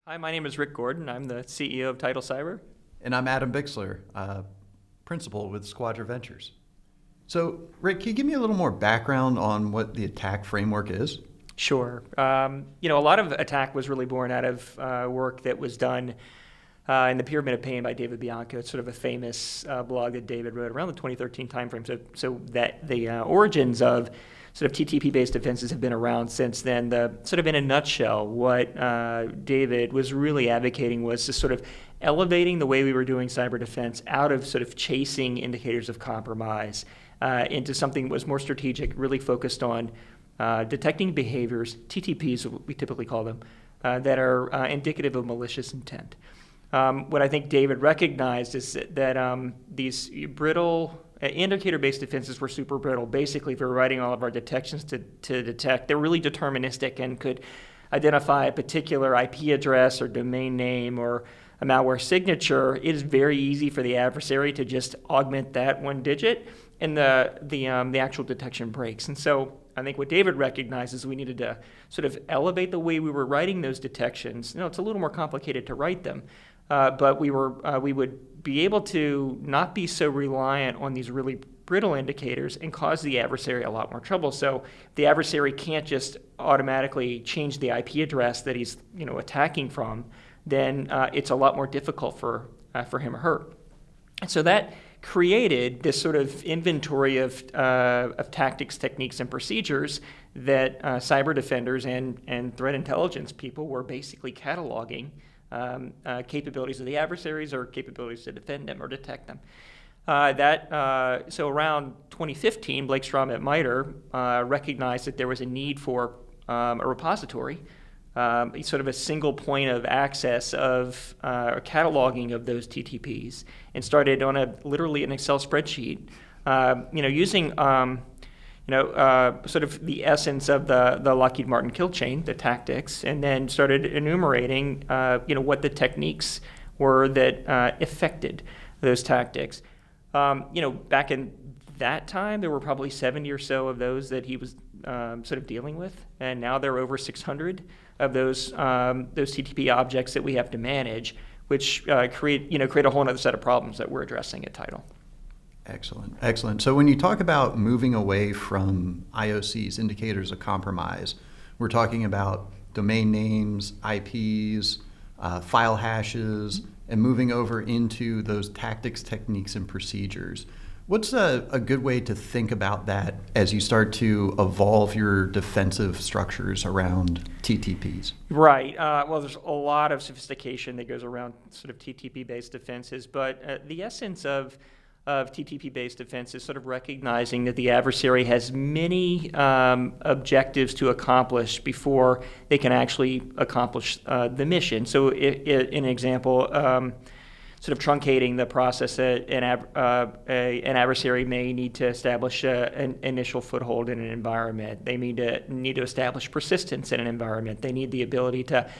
Hi, my name is Rick Gordon. I'm the CEO of Tidal Cyber. And I'm Adam Bixler, principal with Squadra Ventures. So, Rick, can you give me a little more background on what the attack framework is? Sure. A lot of attack was really born out of work that was done in the Pyramid of Pain by David Bianco. It's sort of a famous blog that David wrote around the 2013 timeframe. So that the origins of sort of TTP-based defenses have been around since then. Sort of in a nutshell, what David was really advocating was just sort of elevating the way we were doing cyber defense out of sort of chasing indicators of compromise into something that was more strategic, really focused on detecting behaviors, TTPs, what we typically call them, that are indicative of malicious intent. What I think David recognized is that these brittle indicator-based defenses were super brittle. Basically, if we were writing all of our detections to detect, they're really deterministic and could identify a particular IP address or domain name or a malware signature. It is very easy for the adversary to just augment that one digit, and the actual detection breaks. And so I think what David recognized is we needed to sort of elevate the way we were writing those detections. It's a little more complicated to write them, but we would be able to not be so reliant on these really brittle indicators and cause the adversary a lot more trouble. So the adversary can't just automatically change the IP address that he's attacking from. Then it's a lot more difficult for him or her. And so that created this sort of inventory of tactics, techniques, and procedures that cyber defenders and threat intelligence people were basically cataloging capabilities of the adversaries or capabilities to defend them or detect them. So around 2015, Blake Strom at MITRE recognized that there was a need for a repository, sort of a single point of access of cataloging of those TTPs, and started on literally an Excel spreadsheet, using sort of the essence of the Lockheed Martin kill chain, the tactics, and then started enumerating, what the techniques were that affected those tactics. Back in that time, there were probably 70 or so of those that he was sort of dealing with, and now there are over 600 of those TTP objects that we have to manage, which create a whole other set of problems that we're addressing at Tidal. Excellent, excellent. So when you talk about moving away from IOCs, indicators of compromise, we're talking about domain names, IPs, file hashes, and moving over into those tactics, techniques, and procedures. What's a good way to think about that as you start to evolve your defensive structures around TTPs? Right. Well, there's a lot of sophistication that goes around sort of TTP-based defenses, but the essence of TTP-based defense is sort of recognizing that the adversary has many objectives to accomplish before they can actually accomplish the mission. So in an example, sort of truncating the process that an adversary may need to establish an initial foothold in an environment. They need to establish persistence in an environment. They need the ability to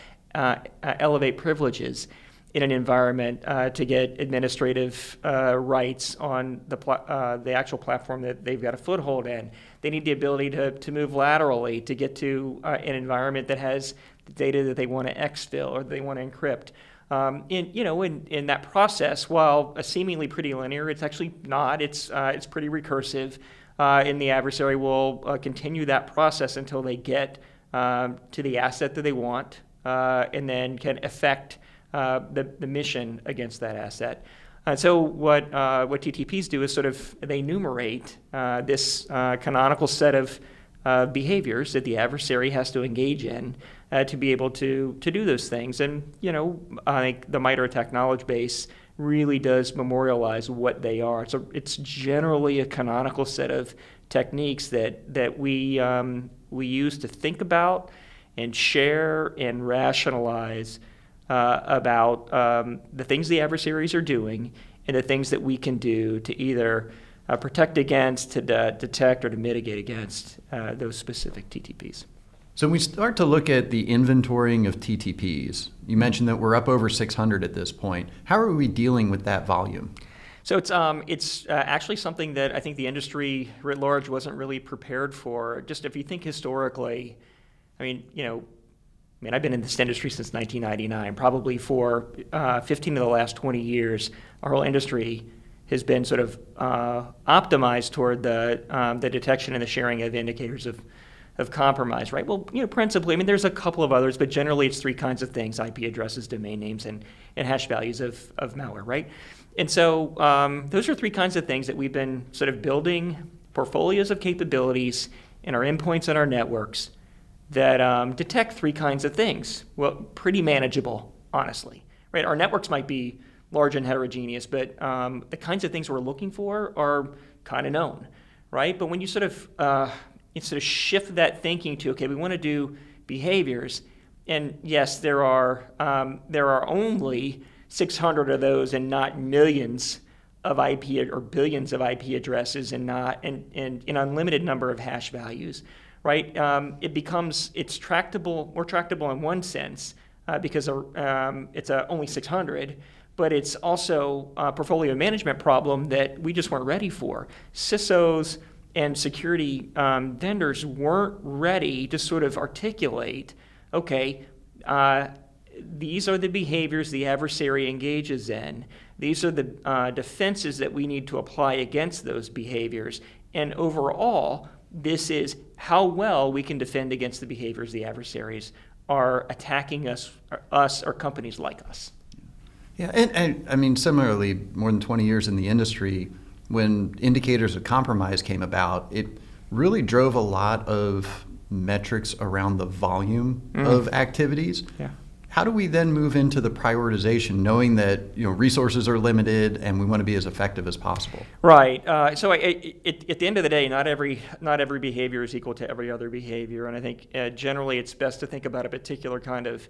elevate privileges in an environment to get administrative rights on the actual platform that they've got a foothold in. They need the ability to move laterally to get to an environment that has the data that they want to exfil or they want to encrypt. In that process, while seemingly pretty linear, it's actually not. It's pretty recursive, and the adversary will continue that process until they get to the asset that they want, and then can affect the mission against that asset. So what TTPs do is sort of they enumerate this canonical set of behaviors that the adversary has to engage in to be able to do those things. And I think the MITRE ATT&CK knowledge base really does memorialize what they are. So it's generally a canonical set of techniques that we use to think about and share and rationalize about the things the adversaries are doing and the things that we can do to either protect against, to detect, or to mitigate against those specific TTPs. So when we start to look at the inventorying of TTPs, you mentioned that we're up over 600 at this point. How are we dealing with that volume? So it's actually something that I think the industry writ large wasn't really prepared for. Just if you think historically, I mean, I mean, I've been in this industry since 1999. Probably for 15 of the last 20 years, our whole industry has been sort of optimized toward the detection and the sharing of indicators of compromise, right? Well, principally, I mean, there's a couple of others, but generally it's three kinds of things: IP addresses, domain names, and hash values of malware, right? And so those are three kinds of things that we've been sort of building portfolios of capabilities in our endpoints and our networks that detect three kinds of things. Well, pretty manageable, honestly, right? Our networks might be large and heterogeneous, but the kinds of things we're looking for are kind of known, right? But when you sort of shift that thinking to, okay, we want to do behaviors, and yes, there are only 600 of those, and not millions of IP or billions of IP addresses, and not an unlimited number of hash values, right? It's tractable, more tractable in one sense because it's only 600. But it's also a portfolio management problem that we just weren't ready for. CISOs and security vendors weren't ready to sort of articulate, okay, these are the behaviors the adversary engages in. These are the defenses that we need to apply against those behaviors. And overall, this is how well we can defend against the behaviors the adversaries are attacking us or companies like us. Yeah, and I mean, similarly, more than 20 years in the industry, when indicators of compromise came about, it really drove a lot of metrics around the volume of activities. Yeah. How do we then move into the prioritization, knowing that resources are limited and we want to be as effective as possible? Right. So at the end of the day, not every behavior is equal to every other behavior, and I think generally it's best to think about a particular kind of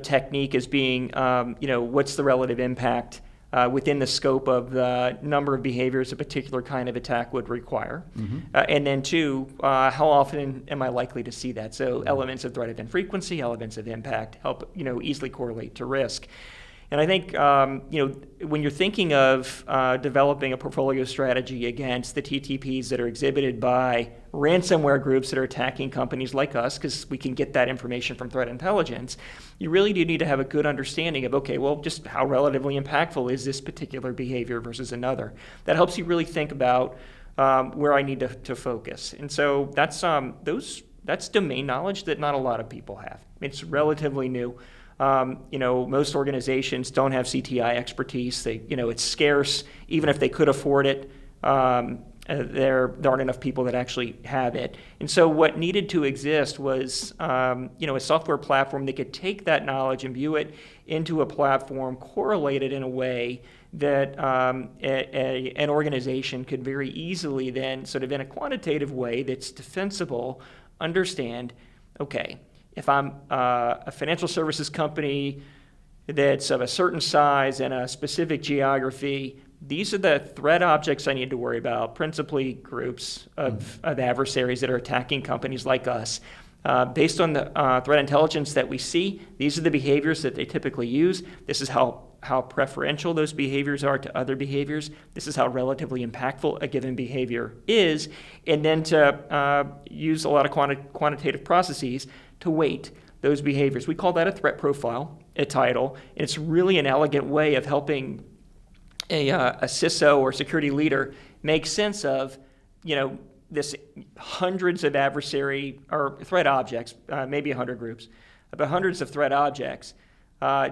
technique as being, what's the relative impact within the scope of the number of behaviors a particular kind of attack would require. And then two, how often am I likely to see that? So elements of threat event frequency, elements of impact help, easily correlate to risk. And I think, when you're thinking of developing a portfolio strategy against the TTPs that are exhibited by ransomware groups that are attacking companies like us, because we can get that information from threat intelligence, you really do need to have a good understanding of, okay, well, just how relatively impactful is this particular behavior versus another. That helps you really think about where I need to focus. And so that's domain knowledge that not a lot of people have. It's relatively new. Most organizations don't have CTI expertise. It's scarce. Even if they could afford it, there aren't enough people that actually have it. And so what needed to exist was, a software platform that could take that knowledge and view it into a platform, correlate it in a way that an organization could very easily then, sort of in a quantitative way that's defensible, understand, okay, if I'm a financial services company that's of a certain size and a specific geography, these are the threat objects I need to worry about, principally groups of adversaries that are attacking companies like us. Based on the threat intelligence that we see, these are the behaviors that they typically use. This is how preferential those behaviors are to other behaviors. This is how relatively impactful a given behavior is. And then to use a lot of quantitative processes to weight those behaviors. We call that a threat profile at Tidal. And it's really an elegant way of helping a CISO or security leader make sense of, this hundreds of adversary or threat objects, maybe 100 groups, but hundreds of threat objects,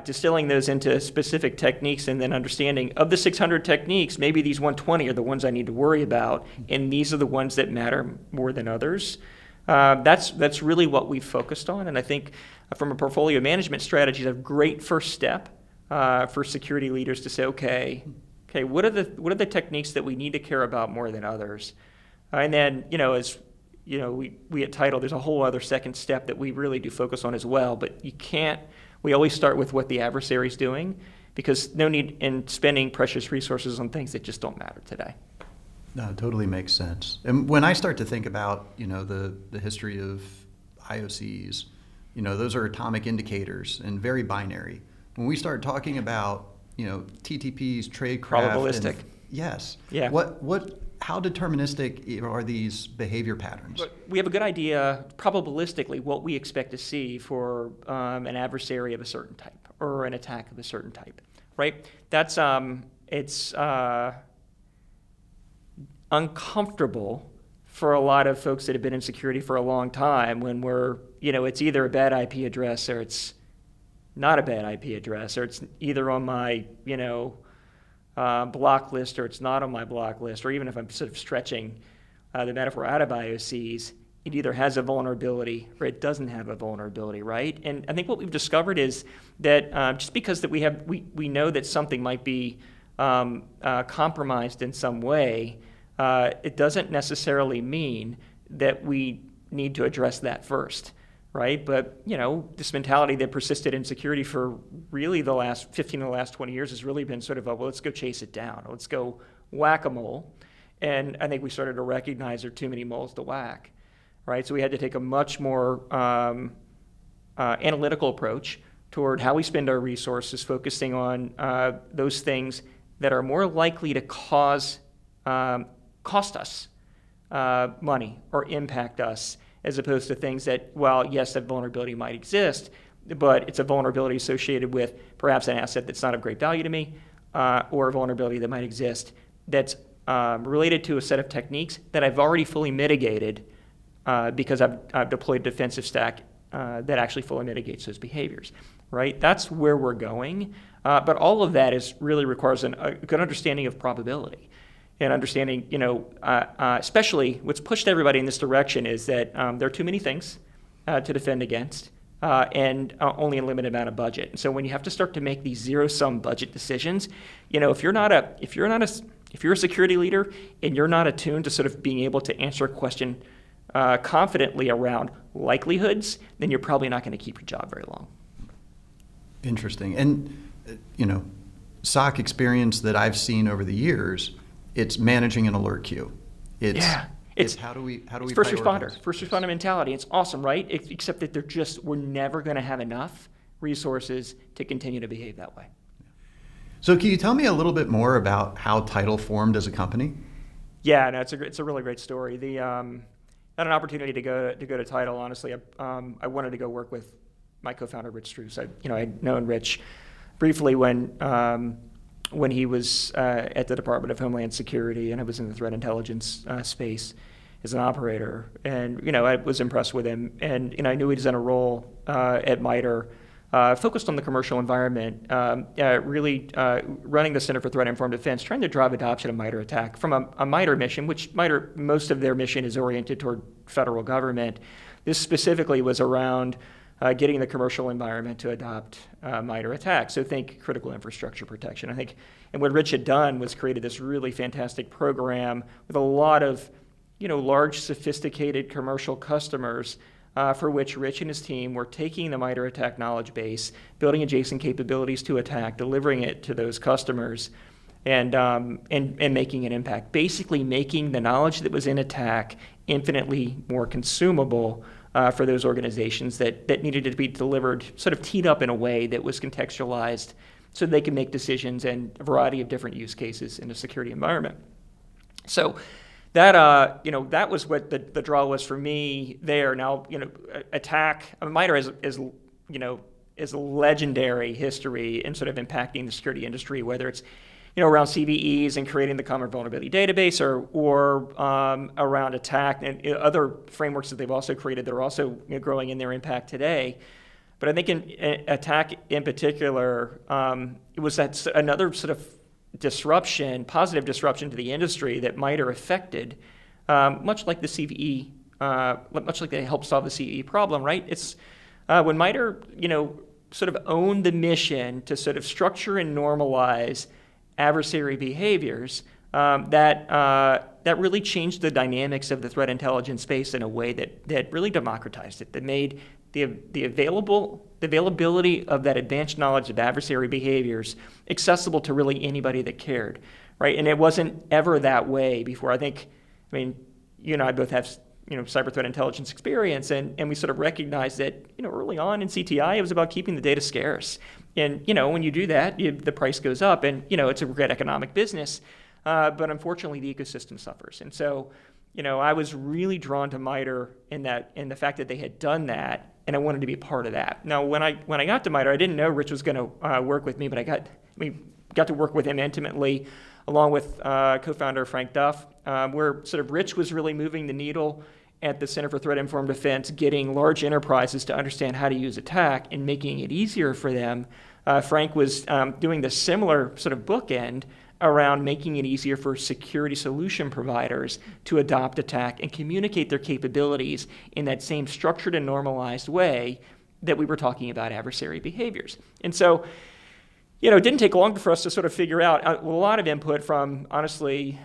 distilling those into specific techniques, and then understanding of the 600 techniques, maybe these 120 are the ones I need to worry about, and these are the ones that matter more than others. That's really what we've focused on, and I think from a portfolio management strategy, it's a great first step for security leaders to say, okay, what are the techniques that we need to care about more than others? And then, as we at Tidal, there's a whole other second step that we really do focus on as well. But we always start with what the adversary's doing, because no need in spending precious resources on things that just don't matter today. No, it totally makes sense. And when I start to think about, the history of IOCs, those are atomic indicators and very binary. When we start talking about, TTPs, tradecraft, probabilistic. Yes. Yeah. What how deterministic are these behavior patterns? We have a good idea, probabilistically, what we expect to see for an adversary of a certain type or an attack of a certain type, right? That's it's uncomfortable for a lot of folks that have been in security for a long time when it's either a bad IP address or it's not a bad IP address, or it's either on my, block list or it's not on my block list, or even if I'm sort of stretching the metaphor out of IOCs, it either has a vulnerability or it doesn't have a vulnerability, right? And I think what we've discovered is that just because that we know that something might be compromised in some way, it doesn't necessarily mean that we need to address that first, right? But, this mentality that persisted in security for really the last 15 of the last 20 years has really been sort of let's go chase it down. Let's go whack-a-mole. And I think we started to recognize there are too many moles to whack, right? So we had to take a much more analytical approach toward how we spend our resources, focusing on those things that are more likely to cost us money or impact us, as opposed to things that, yes, that vulnerability might exist, but it's a vulnerability associated with perhaps an asset that's not of great value to me, or a vulnerability that might exist that's related to a set of techniques that I've already fully mitigated because I've deployed a defensive stack that actually fully mitigates those behaviors, right? That's where we're going. But all of that really requires a good understanding of probability. And understanding, especially what's pushed everybody in this direction is that there are too many things to defend against and only a limited amount of budget. And so when you have to start to make these zero-sum budget decisions, if you're a security leader and you're not attuned to sort of being able to answer a question confidently around likelihoods, then you're probably not going to keep your job very long. Interesting. And, SOC experience that I've seen over the years, it's managing an alert queue. It's how do we first prioritize? first responder mentality. It's awesome, right? Except that we're never going to have enough resources to continue to behave that way. So can you tell me a little bit more about how Tidal formed as a company? Yeah, no, it's a really great story. I had an opportunity to go to Tidal. Honestly, I wanted to go work with my co-founder Rich Struess. I'd known Rich briefly when he was at the Department of Homeland Security, and I was in the threat intelligence space as an operator. And, I was impressed with him. And, I knew he was in a role at MITRE, focused on the commercial environment, really running the Center for Threat Informed Defense, trying to drive adoption of MITRE ATT&CK from a MITRE mission, which MITRE, most of their mission is oriented toward federal government. This specifically was around getting the commercial environment to adopt MITRE ATT&CK. So think critical infrastructure protection. I think, and what Rich had done was created this really fantastic program with a lot of, large, sophisticated commercial customers for which Rich and his team were taking the MITRE ATT&CK knowledge base, building adjacent capabilities to attack, delivering it to those customers, and making an impact. Basically making the knowledge that was in ATT&CK infinitely more consumable for those organizations that needed to be delivered, sort of teed up in a way that was contextualized so they can make decisions in a variety of different use cases in a security environment. So that was what the draw was for me there. Now, MITRE is a legendary history in sort of impacting the security industry, whether it's around CVEs and creating the common vulnerability database, or around ATT&CK and other frameworks that they've also created that are also growing in their impact today. But I think in ATT&CK in particular, it was another sort of positive disruption to the industry that MITRE affected, much like the CVE, much like they helped solve the CVE problem, right? It's when MITRE, sort of owned the mission to sort of structure and normalize adversary behaviors, that really changed the dynamics of the threat intelligence space in a way that really democratized it, that made the availability of that advanced knowledge of adversary behaviors accessible to really anybody that cared, right? And it wasn't ever that way before. You and I both have cyber threat intelligence experience, and we sort of recognized that early on in CTI it was about keeping the data scarce, and when you do that, the price goes up, and it's a great economic business. but unfortunately the ecosystem suffers. And so, I was really drawn to MITRE in the fact that they had done that, and I wanted to be a part of that. Now, when I got to MITRE, I didn't know Rich was going to work with me, but we got to work with him intimately, along with co-founder Frank Duff, where sort of Rich was really moving the needle at the Center for Threat Informed Defense, getting large enterprises to understand how to use ATT&CK and making it easier for them. Frank was doing the similar sort of bookend around making it easier for security solution providers to adopt ATT&CK and communicate their capabilities in that same structured and normalized way that we were talking about adversary behaviors. And so, it didn't take long for us to sort of figure out a lot of input from, honestly,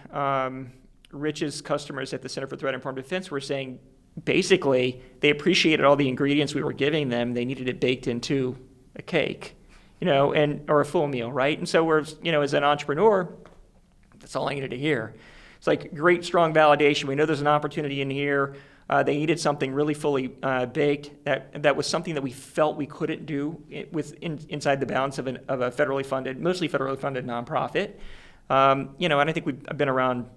Rich's customers at the Center for Threat Informed Defense were saying, basically, they appreciated all the ingredients we were giving them. They needed it baked into a cake. Or a full meal, right? And so as an entrepreneur, that's all I needed to hear. It's like great, strong validation. We know there's an opportunity in here. They needed something really fully baked. That was something that we felt we couldn't do inside the bounds of a mostly federally funded nonprofit. And I think I've been around,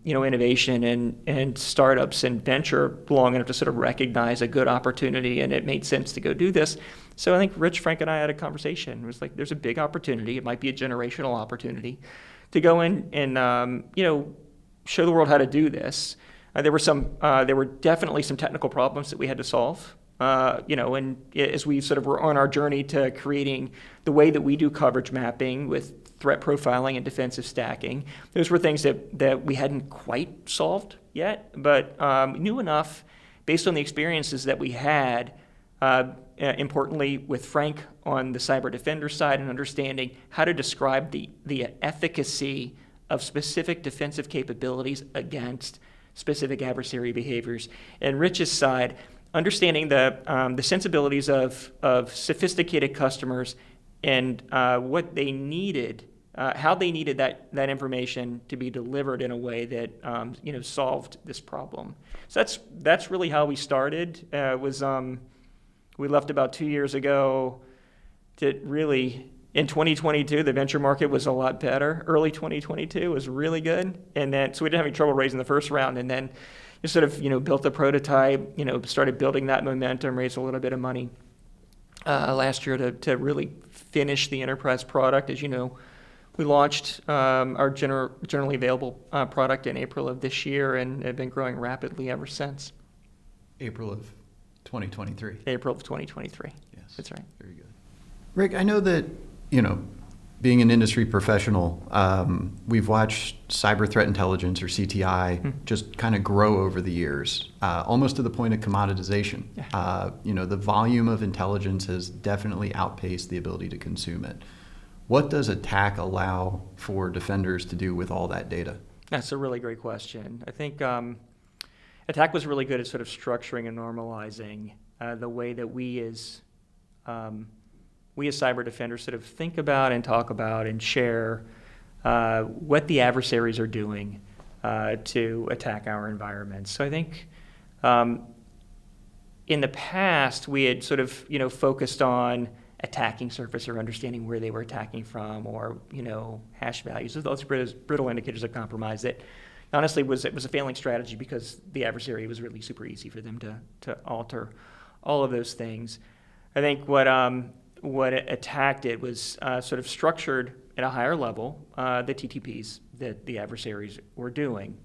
innovation and startups and venture long enough to sort of recognize a good opportunity, and it made sense to go do this. So I think Rich, Frank, and I had a conversation. It was like, there's a big opportunity. It might be a generational opportunity to go in and, show the world how to do this. There were definitely some technical problems that we had to solve. And as we sort of were on our journey to creating the way that we do coverage mapping with threat profiling and defensive stacking, those were things that we hadn't quite solved yet, but knew enough based on the experiences that we had, importantly with Frank on the cyber defender side and understanding how to describe the efficacy of specific defensive capabilities against specific adversary behaviors. And Rich's side, understanding the sensibilities of sophisticated customers and what they needed, how they needed that information to be delivered in a way that solved this problem. So that's really how we started. We left about 2 years ago. To really, in 2022, the venture market was a lot better. Early 2022 was really good, and then so we didn't have any trouble raising the first round, and then just sort of built a prototype, started building that momentum, raised a little bit of money last year to really finish the enterprise product. As you know, we launched our generally available product in April of this year and have been growing rapidly ever since. April of 2023. April of 2023. Yes. That's right. Very good. Rick, I know that, being an industry professional, we've watched cyber threat intelligence, or CTI, just kind of grow over the years, almost to the point of commoditization. Yeah. The volume of intelligence has definitely outpaced the ability to consume it. What does ATT&CK allow for defenders to do with all that data? That's a really great question. I think ATT&CK was really good at sort of structuring and normalizing the way that we as cyber defenders sort of think about and talk about and share what the adversaries are doing to attack our environments. So I think in the past we had sort of focused on attacking surface or understanding where they were attacking from, or hash values. Those brittle indicators of compromise that honestly was a failing strategy because the adversary was really super easy for them to alter all of those things. I think what ATT&CK did was sort of structured at a higher level the TTPs that the adversaries were doing.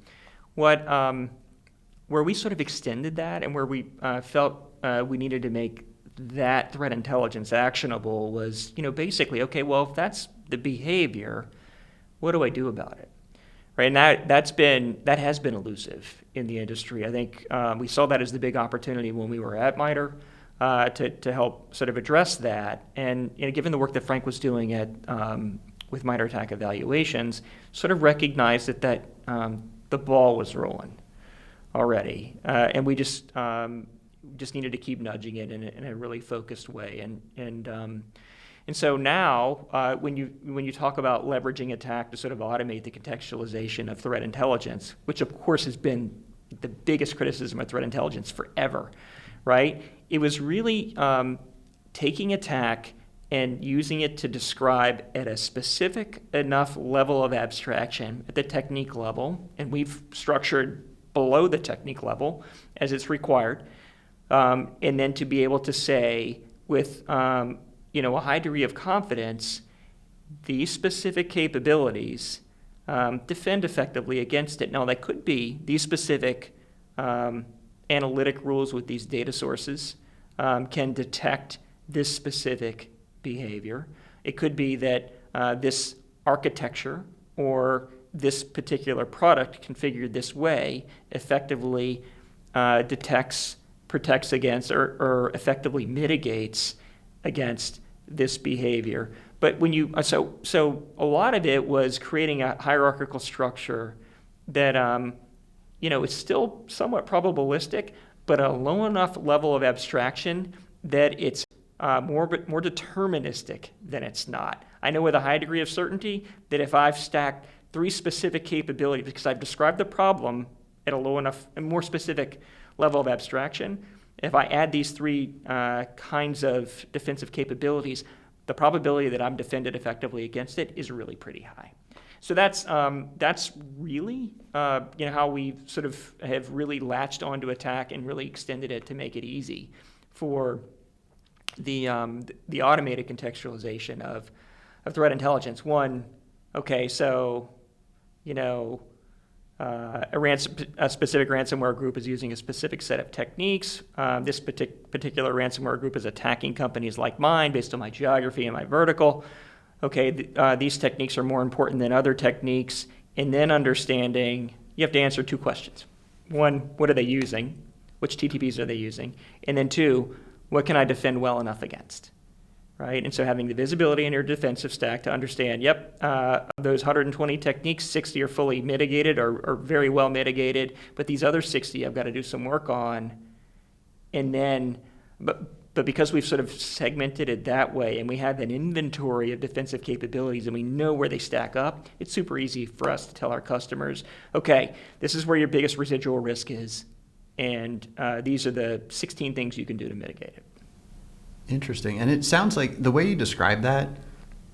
Where we sort of extended that and where we felt we needed to make that threat intelligence actionable was, basically, okay, well, if that's the behavior, what do I do about it? Right, and that has been elusive in the industry. I think we saw that as the big opportunity when we were at MITRE to help sort of address that. And given the work that Frank was doing with MITRE ATT&CK evaluations, sort of recognized that the ball was rolling already, and we just needed to keep nudging it in a really focused way. And so now, when you talk about leveraging ATT&CK to sort of automate the contextualization of threat intelligence, which of course has been the biggest criticism of threat intelligence forever, right? It was really taking ATT&CK and using it to describe at a specific enough level of abstraction at the technique level, and we've structured below the technique level as it's required, and then to be able to say with a high degree of confidence, these specific capabilities defend effectively against it. Now, that could be these specific analytic rules with these data sources can detect this specific behavior. It could be that this architecture or this particular product configured this way effectively detects, protects against, or effectively mitigates against this behavior. But when you so a lot of it was creating a hierarchical structure that is still somewhat probabilistic, but a low enough level of abstraction that it's more deterministic than it's not. I know with a high degree of certainty that if I've stacked 3 specific capabilities, because I've described the problem at a low enough and more specific level of abstraction, if I add these 3 kinds of defensive capabilities, the probability that I'm defended effectively against it is really pretty high. So that's really how we sort of have really latched onto attack and really extended it to make it easy for the automated contextualization of threat intelligence. One, okay, so a specific ransomware group is using a specific set of techniques. This particular ransomware group is attacking companies like mine based on my geography and my vertical. Okay, these techniques are more important than other techniques. And then understanding, you have to answer 2 questions. 1, what are they using? Which TTPs are they using? And then 2, what can I defend well enough against? Right? And so having the visibility in your defensive stack to understand, those 120 techniques, 60 are fully mitigated or very well mitigated, but these other 60 I've got to do some work on. And then, but because we've sort of segmented it that way and we have an inventory of defensive capabilities and we know where they stack up, it's super easy for us to tell our customers, okay, this is where your biggest residual risk is, and these are the 16 things you can do to mitigate it. Interesting. And it sounds like the way you describe that,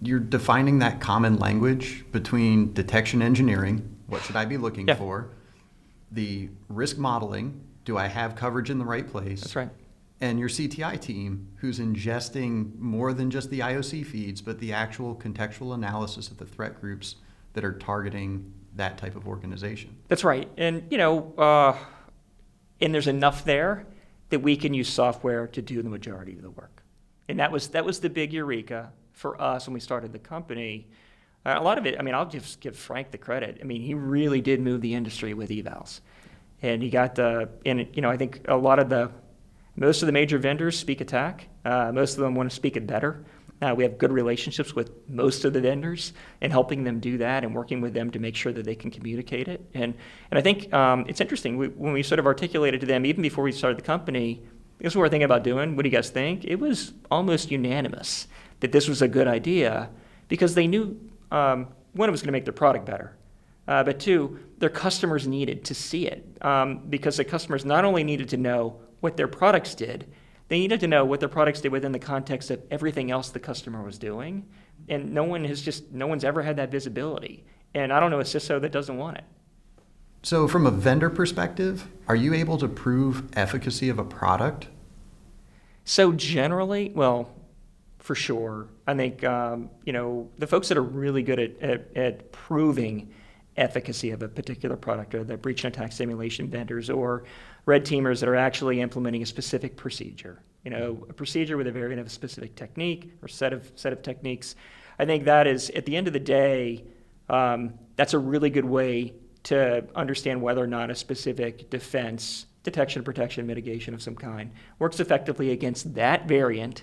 you're defining that common language between detection engineering, what should I be looking for, the risk modeling, do I have coverage in the right place? That's right. And your CTI team, who's ingesting more than just the IOC feeds, but the actual contextual analysis of the threat groups that are targeting that type of organization. That's right. And, and there's enough there that we can use software to do the majority of the work. And that was the big eureka for us when we started the company. A lot of it, I'll just give Frank the credit. He really did move the industry with evals. And he got I think most of the major vendors speak attack. Most of them want to speak it better. We have good relationships with most of the vendors and helping them do that and working with them to make sure that they can communicate it. And I think it's interesting, when we sort of articulated to them, even before we started the company, this is what we're thinking about doing, what do you guys think? It was almost unanimous that this was a good idea because they knew, 1, it was going to make their product better, but 2, their customers needed to see it because the customers not only needed to know what their products did, they needed to know what their products did within the context of everything else the customer was doing. And no one's ever had that visibility. And I don't know a CISO that doesn't want it. So from a vendor perspective, are you able to prove efficacy of a product? So generally, well, for sure. I think, the folks that are really good at proving efficacy of a particular product are the breach and attack simulation vendors or red teamers that are actually implementing a specific procedure, a procedure with a variant of a specific technique or set of techniques. I think that is, at the end of the day, that's a really good way to understand whether or not a specific defense, detection, protection, mitigation of some kind works effectively against that variant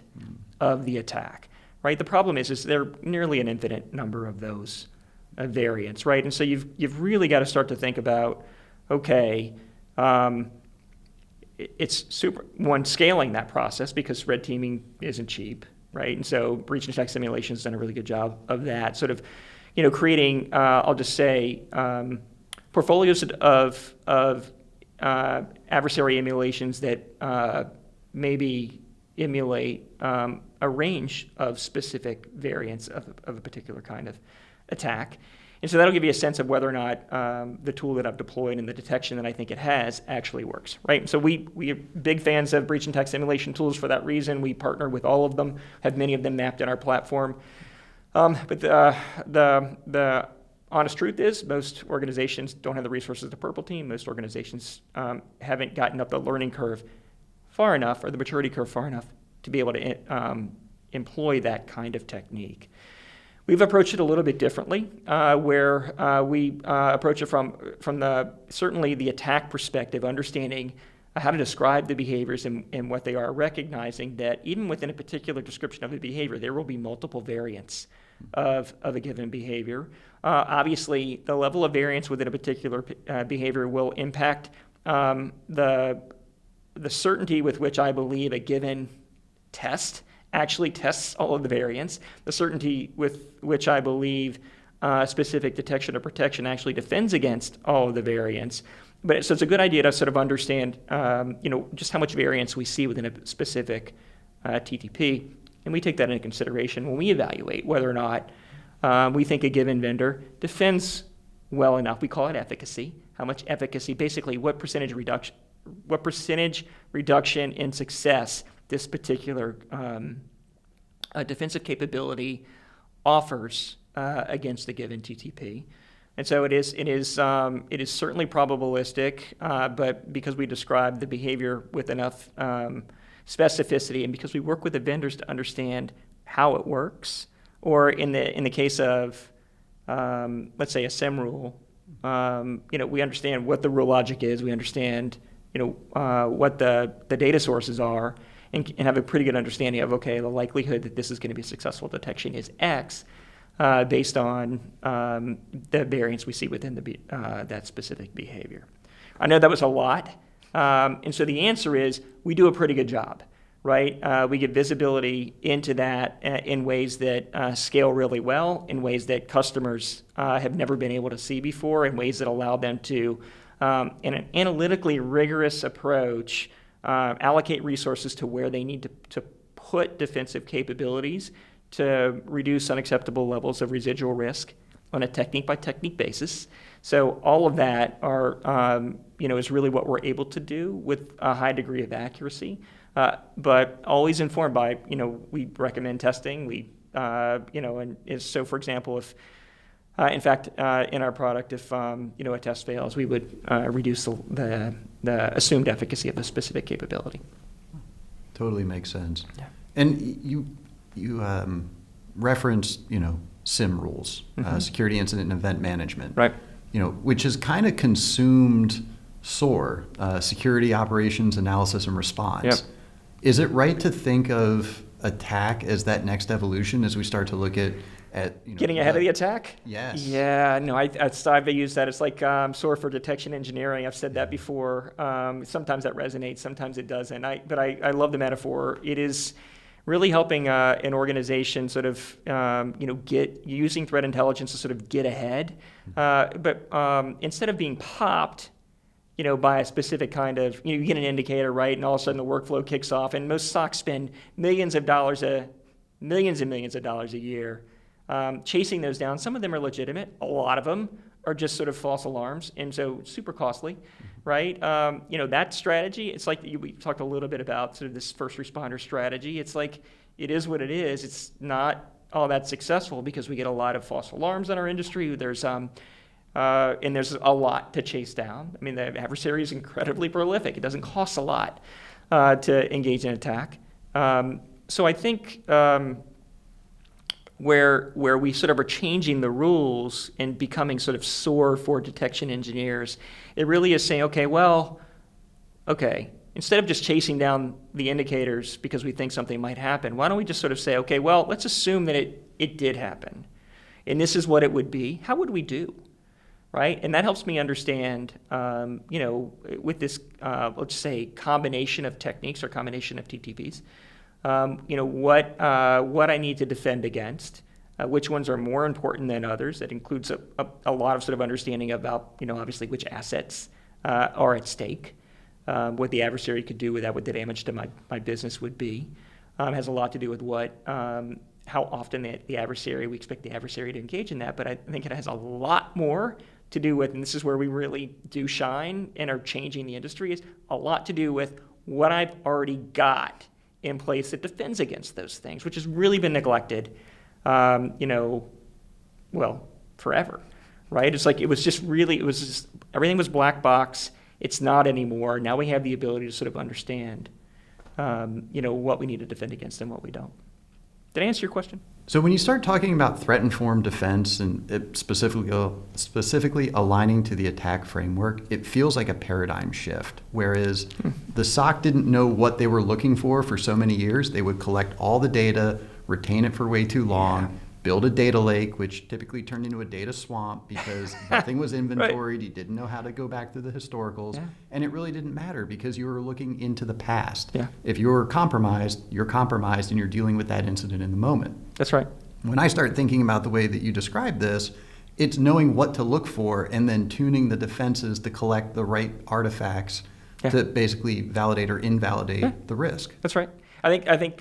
of the attack, right? The problem is there are nearly an infinite number of those variants, right? And so you've really got to start to think about, okay, it's scaling that process because red teaming isn't cheap, right? And so breach and attack simulation has done a really good job of that, sort of, creating, I'll just say, portfolios of adversary emulations that maybe emulate a a range of specific variants of a particular kind of attack. And so that'll give you a sense of whether or not the tool that I've deployed and the detection that I think it has actually works, right? So we are big fans of breach and attack simulation tools for that reason. We partner with all of them, have many of them mapped in our platform. But the honest truth is most organizations don't have the resources of the purple team. Most organizations haven't gotten up the learning curve far enough, or the maturity curve far enough, to be able to employ that kind of technique. We've approached it a little bit differently, where we approach it from certainly the attack perspective, understanding how to describe the behaviors and what they are, recognizing that even within a particular description of a behavior, there will be multiple variants of a given behavior. Obviously, the level of variance within a particular behavior will impact the certainty with which I believe a given test actually tests all of the variants, the certainty with which I believe specific detection or protection actually defends against all of the variants. So it's a good idea to sort of understand, just how much variance we see within a specific TTP, and we take that into consideration when we evaluate whether or not we think a given vendor defends well enough. We call it efficacy. How much efficacy? Basically, what percentage reduction in success this particular defensive capability offers against the given TTP. And so it is certainly probabilistic, but because we describe the behavior with enough specificity, and because we work with the vendors to understand how it works, or in the case of let's say a SIM rule, we understand what the rule logic is. We understand what the data sources are, and have a pretty good understanding of, okay, the likelihood that this is going to be a successful detection is X, based on the variance we see within that specific behavior. I know that was a lot, and so the answer is we do a pretty good job, right? We get visibility into that in ways that scale really well, in ways that customers have never been able to see before, in ways that allow them to, in an analytically rigorous approach, allocate resources to where they need to put defensive capabilities to reduce unacceptable levels of residual risk on a technique-by-technique basis. So all of that is really what we're able to do with a high degree of accuracy, but always informed by, we recommend testing. So for example, if in fact, in our product, if a test fails, we would reduce the assumed efficacy of the specific capability. Totally makes sense. Yeah. And you referenced SIM rules, security incident and event management, right? Which is kind of consumed SOAR, security operations analysis and response. Yep. Is it right to think of attack as that next evolution as we start to look at getting ahead of the attack? Yes. Yeah, no, I've used that. It's like SOAR for detection engineering. I've said that before. Sometimes that resonates, sometimes it doesn't. But I love the metaphor. It is really helping an organization sort of, get using threat intelligence to sort of get ahead. But instead of being popped, by a specific kind of, you get an indicator, right, and all of a sudden the workflow kicks off, and most SOCs spend millions and millions of dollars a year chasing those down. Some of them are legitimate. A lot of them are just sort of false alarms, and so super costly, right? That strategy, it's like we talked a little bit about sort of this first responder strategy. It's like, it is what it is. It's not all that successful because we get a lot of false alarms in our industry. There's and there's a lot to chase down. I mean, the adversary is incredibly prolific. It doesn't cost a lot to engage in attack. So I think where we sort of are changing the rules and becoming sort of SOAR for detection engineers, it really is saying, instead of just chasing down the indicators because we think something might happen, why don't we just sort of say, let's assume that it did happen, and this is what it would be. How would we do? Right? And that helps me understand, with this, let's say, combination of techniques or combination of TTPs, what I need to defend against, which ones are more important than others. That includes a lot of sort of understanding about, obviously which assets are at stake, what the adversary could do with that, what the damage to my business would be. has a lot to do with how often we expect the adversary to engage in that. But I think it has a lot more to do with, and this is where we really do shine and are changing the industry, is a lot to do with what I've already got in place that defends against those things, which has really been neglected, forever, right? It's like everything was black box. It's not anymore. Now we have the ability to sort of understand, what we need to defend against and what we don't. Did I answer your question? So when you start talking about threat-informed defense and it specifically aligning to the attack framework, it feels like a paradigm shift. Whereas the SOC didn't know what they were looking for so many years. They would collect all the data, retain it for way too long, build a data lake, which typically turned into a data swamp because nothing was inventoried. You didn't know how to go back through the historicals. Yeah. And it really didn't matter because you were looking into the past. Yeah. If you're compromised and you're dealing with that incident in the moment. That's right. When I start thinking about the way that you described this, it's knowing what to look for and then tuning the defenses to collect the right artifacts to basically validate or invalidate the risk. That's right. I think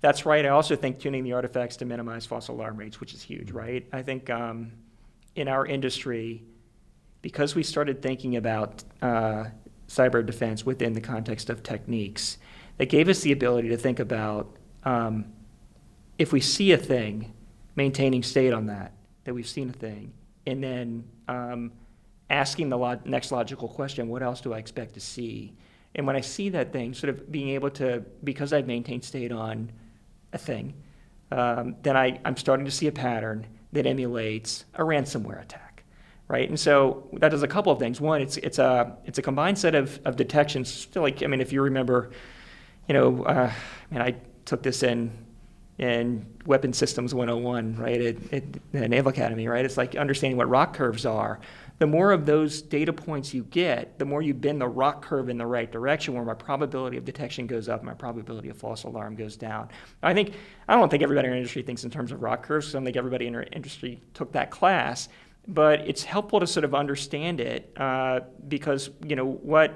that's right. I also think tuning the artifacts to minimize false alarm rates, which is huge, right? I think in our industry, because we started thinking about cyber defense within the context of techniques, that gave us the ability to think about if we see a thing, maintaining state on that we've seen a thing, and then asking the next logical question, what else do I expect to see? And when I see that thing, sort of being able to, because I've maintained state on a thing, then I'm starting to see a pattern that emulates a ransomware attack, right? And so that does a couple of things. One, it's a combined set of detections. Still, if you remember, I took this in Weapon Systems 101, right, at the Naval Academy, right? It's like understanding what rock curves are. The more of those data points you get, the more you bend the rock curve in the right direction, where my probability of detection goes up, my probability of false alarm goes down. I don't think everybody in our industry thinks in terms of rock curves, because I don't think everybody in our industry took that class, but it's helpful to sort of understand it because what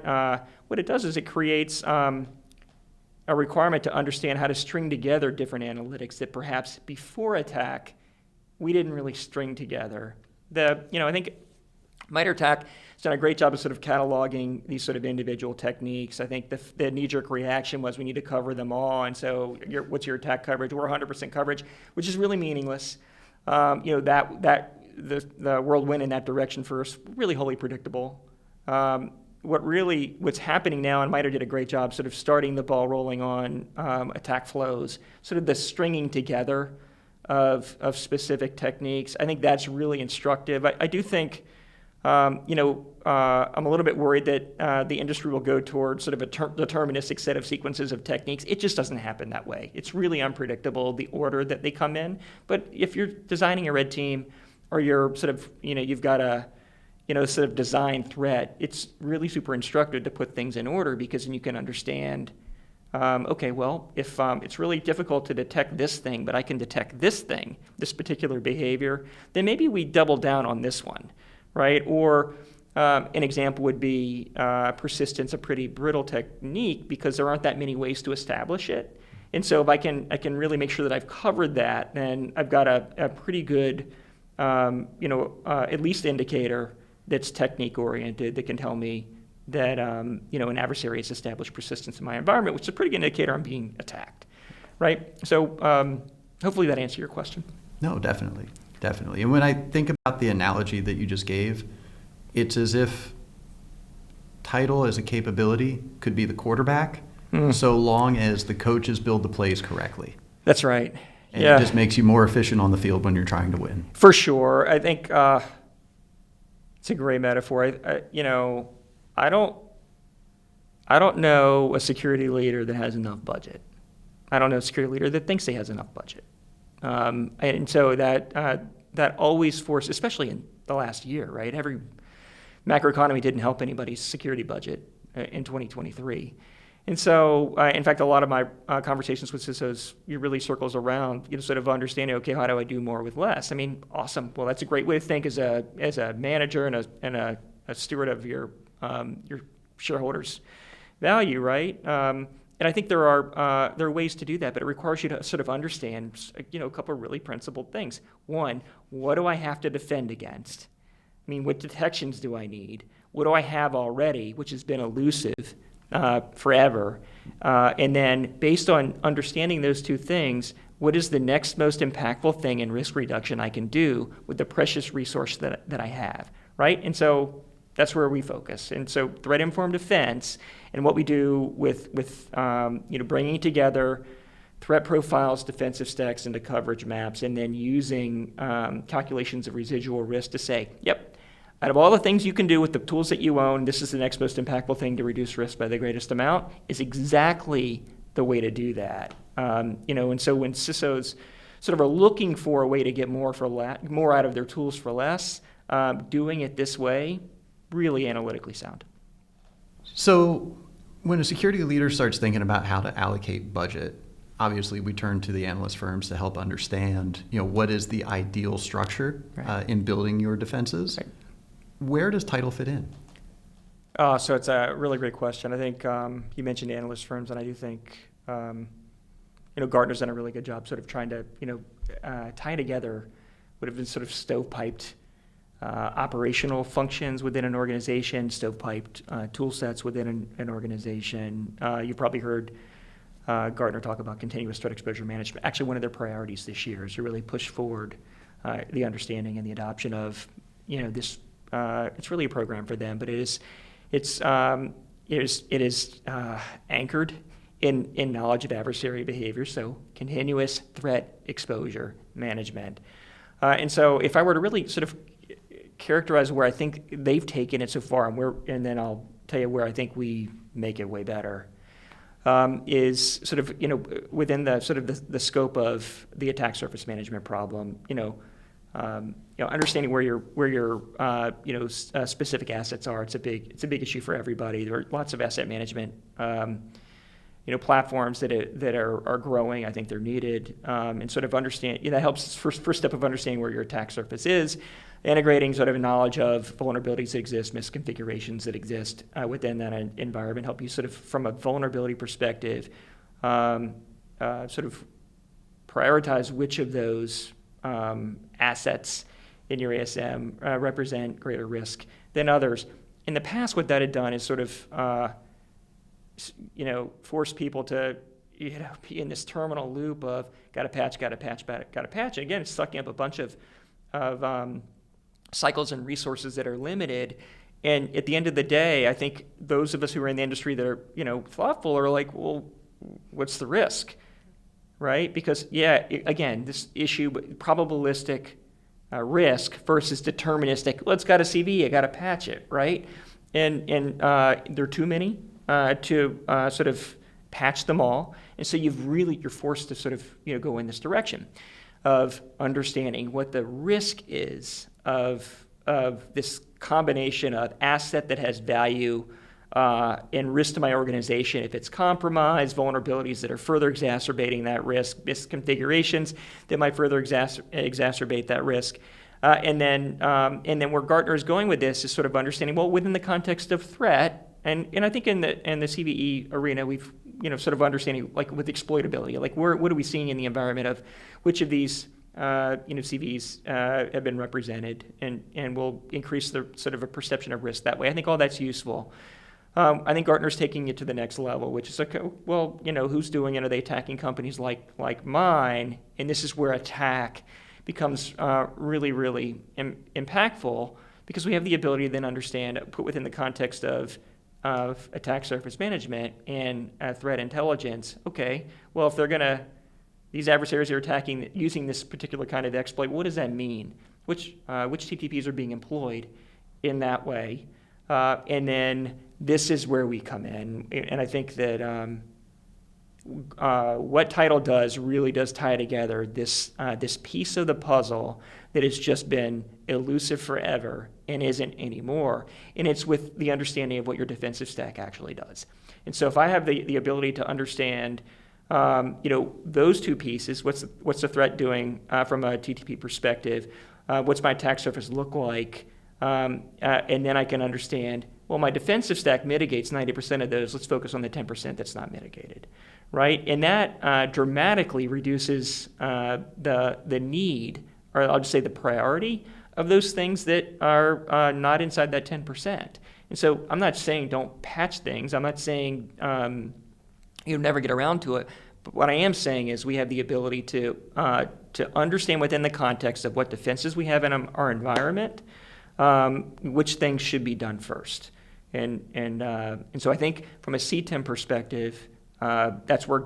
it does is it creates a requirement to understand how to string together different analytics that perhaps before attack we didn't really string together. I think MITRE ATT&CK has done a great job of sort of cataloging these sort of individual techniques. I think the knee-jerk reaction was we need to cover them all, and so what's your attack coverage? We're 100% coverage, which is really meaningless. The world went in that direction first, really wholly predictable. What's happening now, and MITRE did a great job sort of starting the ball rolling on attack flows, sort of the stringing together of specific techniques. I think that's really instructive. I do think I'm a little bit worried that the industry will go towards sort of a deterministic set of sequences of techniques. It just doesn't happen that way. It's really unpredictable, the order that they come in. But if you're designing a red team, or you're sort of, you've got a, sort of design threat, it's really super instructive to put things in order, because then you can understand, if it's really difficult to detect this thing, but I can detect this thing, this particular behavior, then maybe we double down on this one. Right? Or an example would be persistence, a pretty brittle technique because there aren't that many ways to establish it. And so if I can really make sure that I've covered that, then I've got a pretty good, at least indicator that's technique oriented that can tell me that, an adversary has established persistence in my environment, which is a pretty good indicator I'm being attacked. Right? So hopefully that answered your question. No, definitely. Definitely. And when I think about the analogy that you just gave, it's as if Tidal as a capability could be the quarterback, so long as the coaches build the plays correctly. That's right. And it just makes you more efficient on the field when you're trying to win. For sure. I think it's a great metaphor. I don't know a security leader that has enough budget. I don't know a security leader that thinks he has enough budget. And so that always forced, especially in the last year, right? Every macroeconomy didn't help anybody's security budget in 2023. And so, in fact, a lot of my conversations with CISOs, it really circles around, sort of understanding, okay, how do I do more with less? I mean, awesome. Well, that's a great way to think as a manager and a steward of your shareholders' value, right? and I think there are ways to do that, but it requires you to sort of understand, a couple of really principled things. One, what do I have to defend against? I mean, what detections do I need? What do I have already, which has been elusive forever? And then, based on understanding those two things, what is the next most impactful thing in risk reduction I can do with the precious resource that I have, right? And so that's where we focus. And so threat-informed defense and what we do with bringing together threat profiles, defensive stacks into coverage maps, and then using calculations of residual risk to say, yep, out of all the things you can do with the tools that you own, this is the next most impactful thing to reduce risk by the greatest amount, is exactly the way to do that. And so when CISOs sort of are looking for a way to get more out of their tools for less, doing it this way, really analytically sound. So when a security leader starts thinking about how to allocate budget, obviously we turn to the analyst firms to help understand, what is the ideal structure in building your defenses. Right. Where does Tidal fit in? So it's a really great question. I think you mentioned analyst firms, and I do think Gartner's done a really good job sort of trying to tie together what have been sort of stovepiped operational functions within an organization, stovepiped tool sets within an organization. You've probably heard Gartner talk about continuous threat exposure management. Actually, one of their priorities this year is to really push forward the understanding and the adoption of this. It's really a program for them, but it is anchored in knowledge of adversary behavior. So continuous threat exposure management. And so if I were to really sort of characterize where I think they've taken it so far, and then I'll tell you where I think we make it way better, is sort of within the sort of the scope of the attack surface management problem. Understanding where your specific assets are. It's a big issue for everybody. There are lots of asset management platforms that are growing. I think they're needed, and sort of understand. That helps first step of understanding where your attack surface is, integrating sort of knowledge of vulnerabilities that exist, misconfigurations that exist within that environment. Help you sort of from a vulnerability perspective, sort of prioritize which of those assets in your ASM represent greater risk than others. In the past, what that had done is sort of force people to be in this terminal loop of got to patch. And again, it's sucking up a bunch of cycles and resources that are limited. And at the end of the day, I think those of us who are in the industry that are thoughtful are like, well, what's the risk? Right? Because, again, this issue, probabilistic risk versus deterministic, well, it's got a CV, I got to patch it, right? And there are too many to sort of patch them all. And so you're forced to sort of go in this direction of understanding what the risk is of this combination of asset that has value and risk to my organization if it's compromised, vulnerabilities that are further exacerbating that risk, misconfigurations that might further exacerbate that risk. And then where Gartner is going with this is sort of understanding, well, within the context of threat, and I think in the CVE arena, we've sort of understanding like with exploitability, like what are we seeing in the environment of which of these CVs have been represented, and will increase the sort of a perception of risk that way. I think all that's useful. I think Gartner's taking it to the next level, which is like, well, who's doing it? Are they attacking companies like mine? And this is where attack becomes really, really impactful, because we have the ability to then understand, put within the context of attack surface management and threat intelligence. Okay, well, if these adversaries are attacking using this particular kind of exploit, what does that mean? Which TTPs are being employed in that way? And then this is where we come in. And I think that what Tidal does really does tie together this piece of the puzzle that has just been elusive forever and isn't anymore. And it's with the understanding of what your defensive stack actually does. And so if I have the ability to understand those two pieces, what's the threat doing from a TTP perspective, what's my attack surface look like, and then I can understand well, my defensive stack mitigates 90% of those. Let's focus on the 10% that's not mitigated, right? And that dramatically reduces the need, or I'll just say the priority of those things that are not inside that 10%. And so I'm not saying don't patch things. I'm not saying you'll never get around to it. But what I am saying is we have the ability to understand within the context of what defenses we have in our environment, which things should be done first. And so I think from a CTEM perspective, that's where,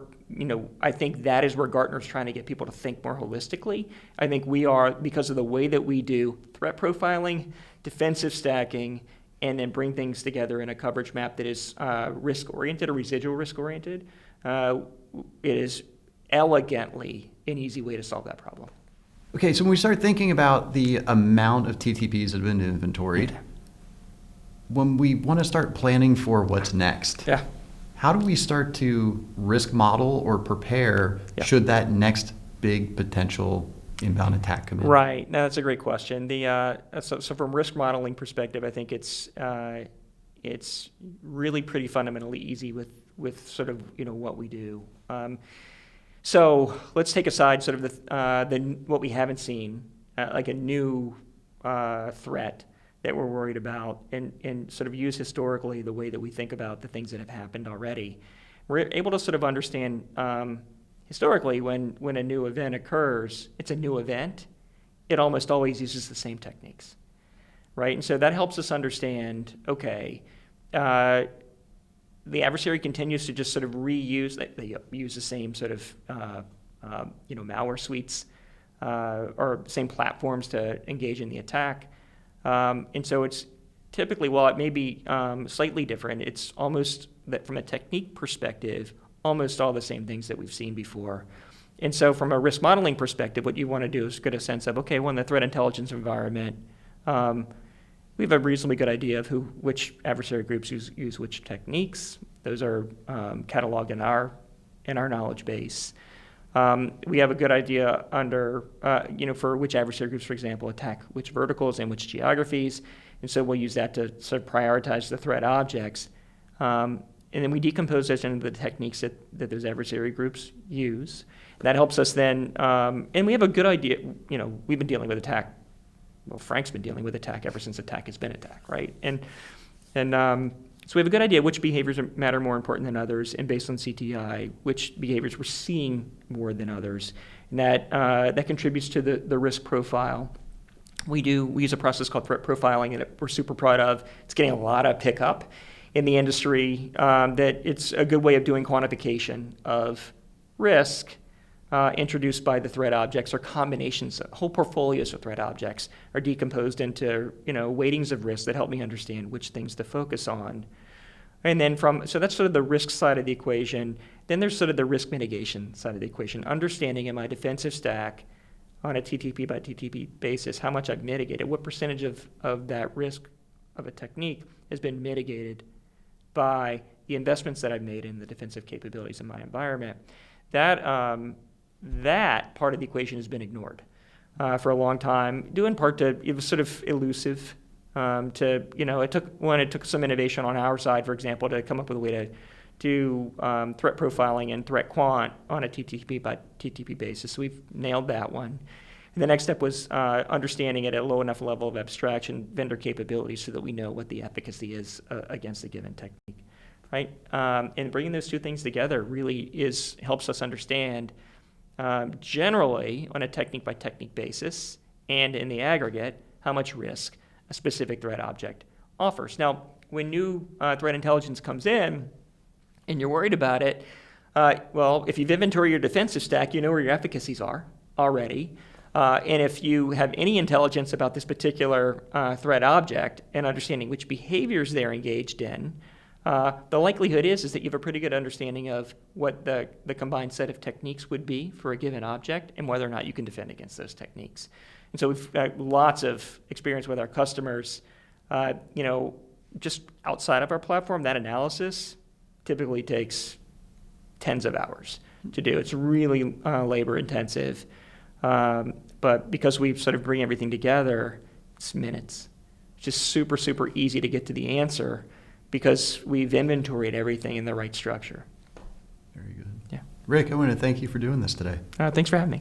I think that is where Gartner's trying to get people to think more holistically. I think we are, because of the way that we do threat profiling, defensive stacking, and then bring things together in a coverage map that is risk-oriented or residual risk-oriented, it is elegantly an easy way to solve that problem. Okay, so when we start thinking about the amount of TTPs that have been inventoried, when we want to start planning for what's next, how do we start to risk model or prepare should that next big potential inbound attack come in? Right. No, that's a great question. So from risk modeling perspective, I think it's really pretty fundamentally easy with sort of what we do. So let's take aside sort of what we haven't seen, like a new threat that we're worried about, and sort of use historically the way that we think about the things that have happened already. We're able to sort of understand historically when a new event occurs, it's a new event, it almost always uses the same techniques, right? And so that helps us understand, okay, the adversary continues to just sort of reuse, they use the same sort of malware suites or same platforms to engage in the attack. And so it's typically, while it may be slightly different, it's almost that from a technique perspective, almost all the same things that we've seen before. And so from a risk modeling perspective, what you want to do is get a sense of, okay, well, in the threat intelligence environment, we have a reasonably good idea of which adversary groups use which techniques. Those are cataloged in our knowledge base. We have a good idea for which adversary groups, for example, attack which verticals and which geographies. And so we'll use that to sort of prioritize the threat objects. And then we decompose those into the techniques that those adversary groups use. That helps us then, and we have a good idea, we've been dealing with attack. Well, Frank's been dealing with attack ever since attack has been attack, right? And so we have a good idea which behaviors matter more important than others, and based on CTI, which behaviors we're seeing more than others. And that contributes to the risk profile. We use a process called threat profiling, and we're super proud of. It's getting a lot of pickup in the industry, that it's a good way of doing quantification of risk introduced by the threat objects, or combinations, whole portfolios of threat objects are decomposed into weightings of risk that help me understand which things to focus on. And then so that's sort of the risk side of the equation. Then there's sort of the risk mitigation side of the equation, understanding in my defensive stack on a TTP by TTP basis how much I've mitigated, what percentage of that risk of a technique has been mitigated by the investments that I've made in the defensive capabilities in my environment. That part of the equation has been ignored for a long time, due in part to it was sort of elusive. It took some innovation on our side, for example, to come up with a way to do threat profiling and threat quant on a TTP by TTP basis. So we've nailed that one. And the next step was understanding it at a low enough level of abstraction, vendor capabilities, so that we know what the efficacy is against a given technique, right? And bringing those two things together really helps us understand generally on a technique by technique basis and in the aggregate how much risk a specific threat object offers. Now, when new threat intelligence comes in and you're worried about it, well, if you've inventoried your defensive stack, you know where your efficacies are already. And if you have any intelligence about this particular threat object and understanding which behaviors they're engaged in, the likelihood is that you have a pretty good understanding of what the combined set of techniques would be for a given object and whether or not you can defend against those techniques. And so we've got lots of experience with our customers. Just outside of our platform, that analysis typically takes tens of hours to do. It's really labor intensive. But because we sort of bring everything together, it's minutes. just super, super easy to get to the answer because we've inventoried everything in the right structure. Very good. Yeah. Rick, I want to thank you for doing this today. Thanks for having me.